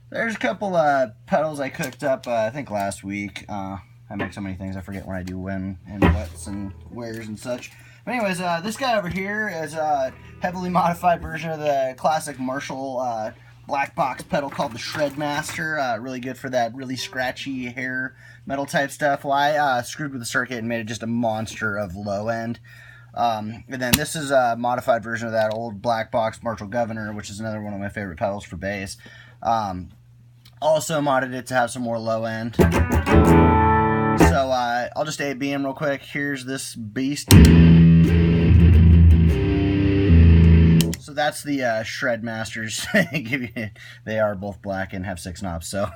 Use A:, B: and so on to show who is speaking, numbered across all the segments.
A: There's a couple pedals I cooked up, I think last week. I make so many things, I forget when I do when and what's and wheres and such. But anyways, this guy over here is a heavily modified version of the classic Marshall black box pedal called the Shredmaster. Really good for that really scratchy hair metal type stuff. Well, I screwed with the circuit and made it just a monster of low end. And then this is a modified version of that old black box Marshall Governor, which is another one of my favorite pedals for bass. Also modded it to have some more low end. So I'll just A-B them real quick. Here's this beast. So that's the Shredmasters. They are both black and have 6 knobs. So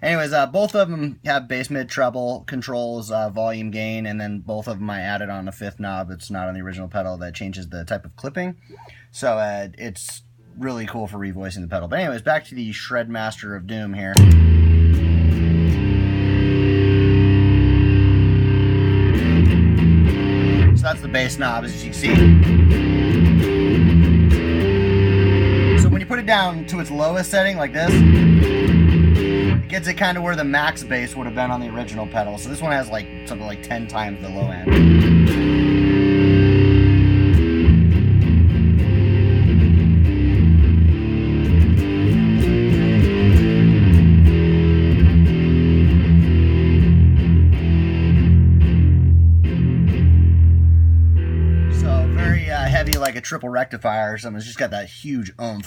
A: anyways, both of them have bass, mid, treble controls, volume, gain, and then both of them I added on a 5th knob that's not on the original pedal that changes the type of clipping. So it's really cool for revoicing the pedal. But anyways, back to the Shredmaster of Doom here. So that's the bass knob, as you can see. Put it down to its lowest setting like this, it gets it kind of where the max bass would have been on the original pedal. So this one has like something like 10 times the low end. So very heavy, like a triple rectifier or something. It's just got that huge oomph.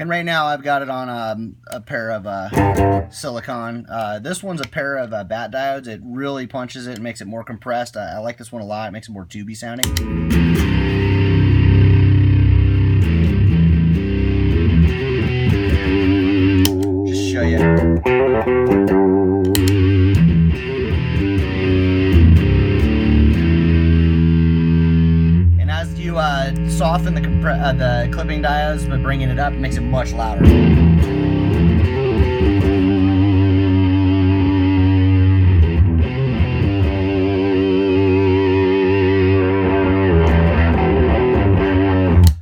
A: Right now I've got it on a pair of silicon. This one's a pair of bat diodes. It really punches it and makes it more compressed. I like this one a lot. It makes it more tubey sounding. Just show you. Soften the clipping diodes, but bringing it up makes it much louder.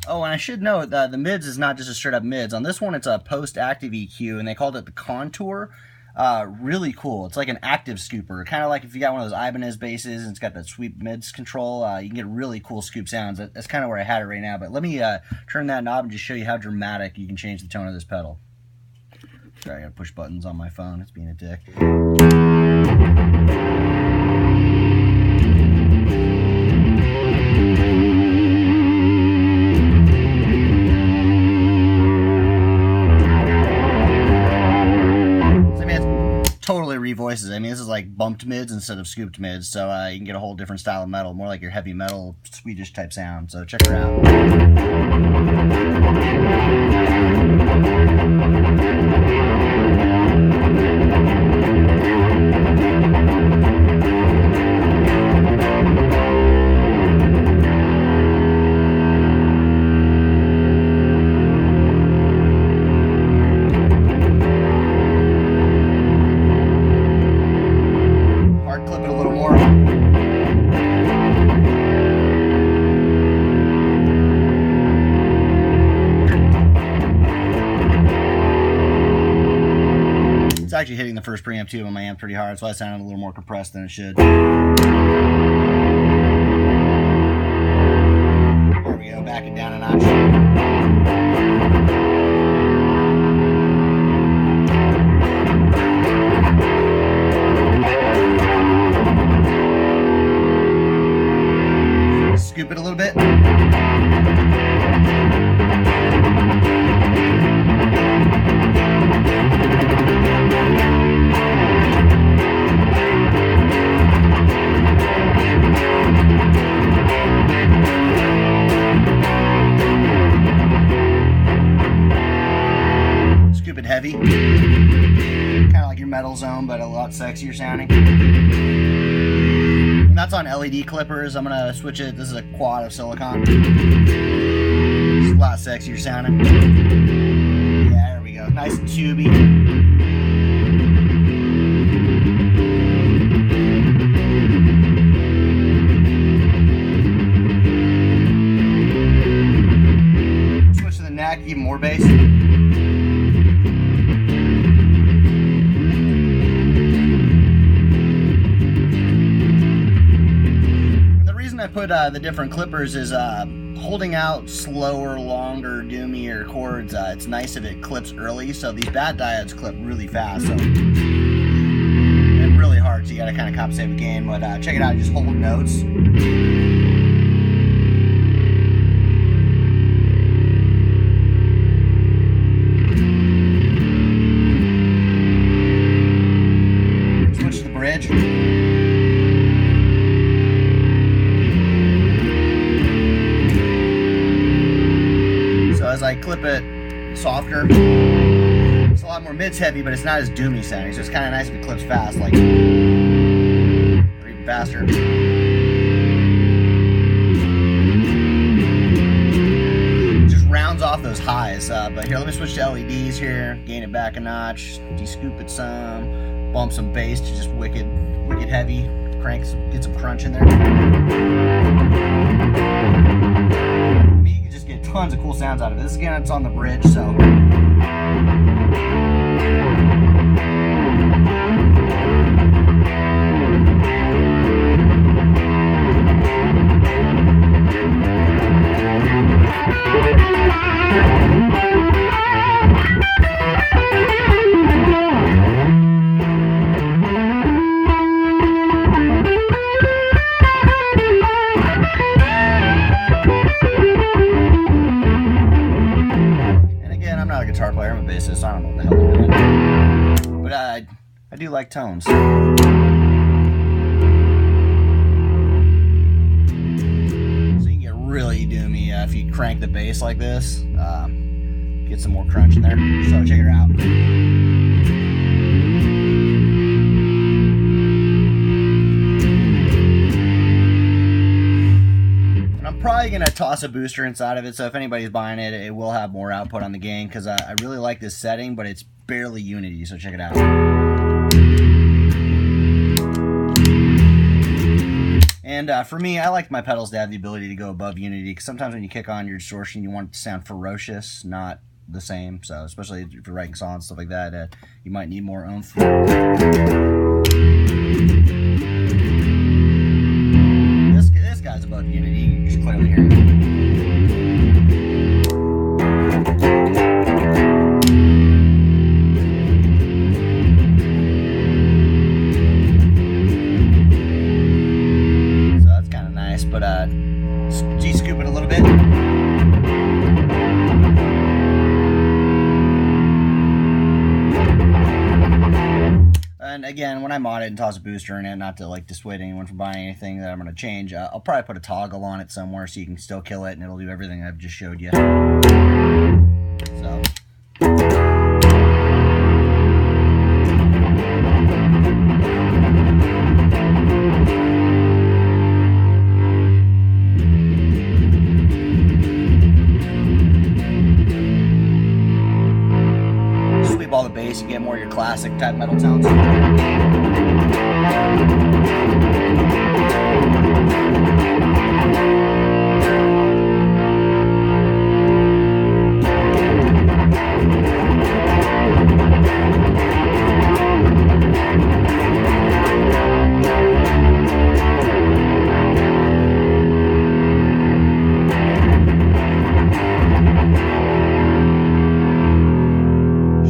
A: Oh, and I should note that the mids is not just a straight up mids. On this one, it's a post-active EQ, and they called it the Contour. Really cool. It's like an active scooper, kind of like if you got one of those Ibanez basses and it's got that sweep mids control. You can get really cool scoop sounds. That's kind of where I had it right now, but let me turn that knob and just show you how dramatic you can change the tone of this pedal. Sorry, I gotta push buttons on my phone. It's being a dick. Totally revoices. I mean, this is like bumped mids instead of scooped mids, so you can get a whole different style of metal, more like your heavy metal Swedish type sound. So check her out. It's actually hitting the first preamp tube on my amp pretty hard, so I sounded a little more compressed than it should. There we go, back it down a notch. Scoop it a little bit. heavy. Kind of like your Metal Zone, but a lot sexier sounding. And that's on LED clippers. I'm gonna switch it. This is a quad of silicon. It's a lot sexier sounding. Yeah, there we go. Nice and tubey. Even more bass. And the reason I put the different clippers is holding out slower, longer, doomier chords. It's nice if it clips early, so these bat diodes clip really fast, so and really hard, so you gotta kind of compensate with gain. But check it out, just hold notes. Bridge. So as I clip it softer, it's a lot more mids heavy, but it's not as doomy sounding, so it's kind of nice if it clips fast, like, or even faster. Just rounds off those highs, but here, let me switch to LEDs here, gain it back a notch, de-scoop it some. Bump some bass to just wicked heavy. Get some crunch in there. I mean, you can just get tons of cool sounds out of it. This again, it's on the bridge, so. Guitar player, I'm a bassist, I don't know what the hell I'm doing. But I do like tones. So you can get really doomy if you crank the bass like this. Get some more crunch in there. So check it out. Probably gonna toss a booster inside of it, so if anybody's buying it, it will have more output on the gain, because I really like this setting, but it's barely unity, so check it out. And for me, I like my pedals to have the ability to go above unity, because sometimes when you kick on your distortion, you want it to sound ferocious, not the same. So especially if you're writing songs, stuff like that, you might need more oomph. This guy's above unity, you can just clearly hear it. So that's kind of nice, but G-scoop it a little bit. And again, when I mod it and toss a booster in it, not to like dissuade anyone from buying anything that I'm going to change, I'll probably put a toggle on it somewhere so you can still kill it and it'll do everything I've just showed you. So. Sweep all the bass, you get more of your classic type metal tones.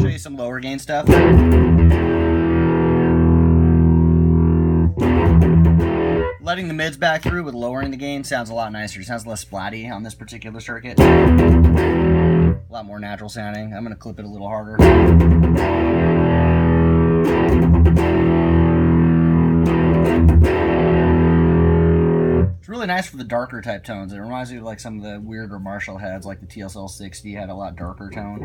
A: Show you some lower gain stuff. Letting the mids back through with lowering the gain sounds a lot nicer. It sounds less splatty on this particular circuit. A lot more natural sounding. I'm going to clip it a little harder. It's really nice for the darker type tones. It reminds me of like some of the weirder Marshall heads, like the TSL 60 had a lot darker tone.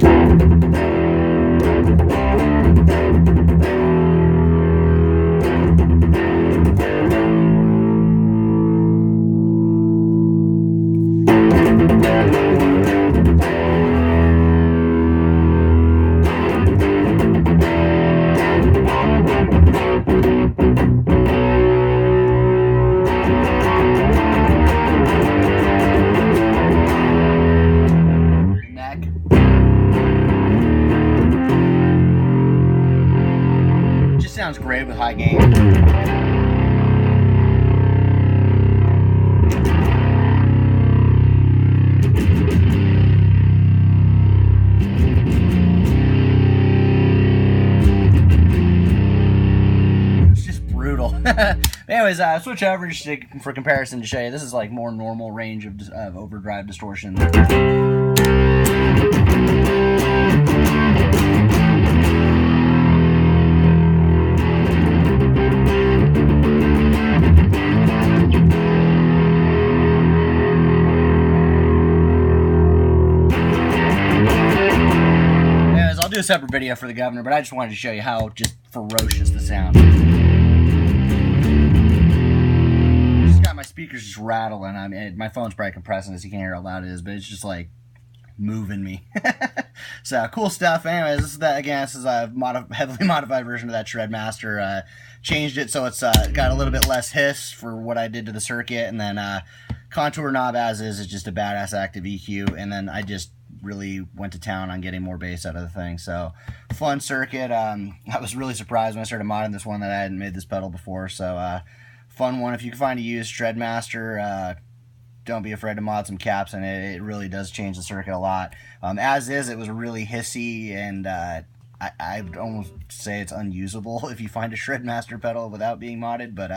A: Sounds great with high gain. It's just brutal. Anyways, switch over just for comparison to show you. This is like more normal range of overdrive distortion. I'll do a separate video for the governor, but I just wanted to show you how just ferocious the sound. Just got my speakers just rattling. I mean, my phone's probably compressing as you can't hear how loud it is, but it's just like moving me. So cool stuff. Anyways, this is that again. This is a heavily modified version of that Shredmaster. Changed it so it's got a little bit less hiss for what I did to the circuit, and then contour knob as is just a badass active EQ, and then I just really went to town on getting more bass out of the thing. So fun circuit. I was really surprised when I started modding this one that I hadn't made this pedal before. So fun one. If you can find a used Shredmaster, don't be afraid to mod some caps, and it really does change the circuit a lot. As is, it was really hissy, and I'd almost say it's unusable if you find a Shredmaster pedal without being modded. But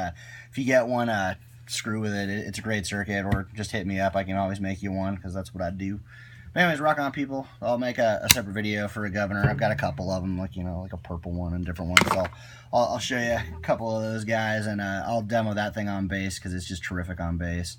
A: if you get one, screw with it. It's a great circuit, or just hit me up. I can always make you one, because that's what I do. But anyways, rock on, people. I'll make a separate video for a governor. I've got a couple of them, like, you know, like a purple one and different ones. So I'll show you a couple of those guys, and I'll demo that thing on bass because it's just terrific on bass.